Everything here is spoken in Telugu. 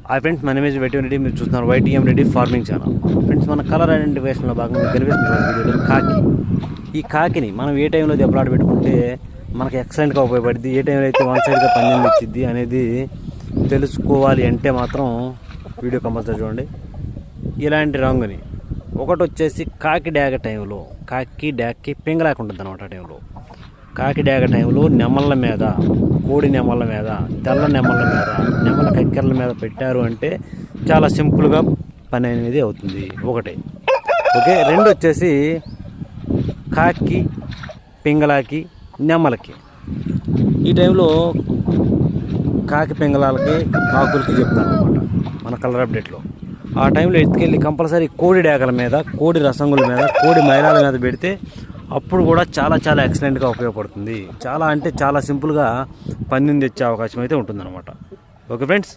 హాయ్ ఫ్రెండ్స్, మన నేమ్ ఇస్ వెటర్నరీ. మీరు చూస్తున్నారు YTM Reddy farming channel. Friends, మన కలర్ ఐడెంటిఫికేషన్లో భాగంగా కనిపిస్తున్న వీడియోలో కాకి. ఈ కాకిని మనం ఏ టైంలో దెబ్బలాట పెట్టుకుంటే మనకి ఎక్సలెంట్గా ఉపయోగపడుద్ది, ఏ టైంలో అయితే వన్ సైడ్గా పందెం వచ్చింది అనేది తెలుసుకోవాలి అంటే మాత్రం వీడియో కంపల్సరీ చూడండి. ఇలాంటి రంగుని ఒకటి వచ్చేసి కాకి డాగ టైంలో, కాకి డాక్కి పింగలాక ఉంటుంది అనమాట. ఆ టైంలో కాకి డాగ టైంలో నెమళ్ళ మీద, కోడి నెమళ్ళ మీద, తెల్ల నెమళ్ళ మీద, నెమల కక్కెరల మీద పెట్టారు అంటే చాలా సింపుల్గా పని అనేది అవుతుంది. ఒకటి ఓకే. రెండు వచ్చేసి కాకి, పింగళాకి, నెమలకి. ఈ టైంలో కాకి పింగళాలకి, కాకులకి చెప్తాను అనమాట మన కలర్ అప్డేట్లో. ఆ టైంలో ఎత్తుకెళ్ళి కంపల్సరీ కోడి డాగల మీద, కోడి రసంగుల మీద, కోడి మైలాల మీద పెడితే అప్పుడు కూడా చాలా చాలా ఎక్సలెంట్గా ఉపయోగపడుతుంది. చాలా అంటే చాలా సింపుల్గా పందెం తెచ్చే అవకాశం అయితే ఉంటుందన్నమాట. Okay friends.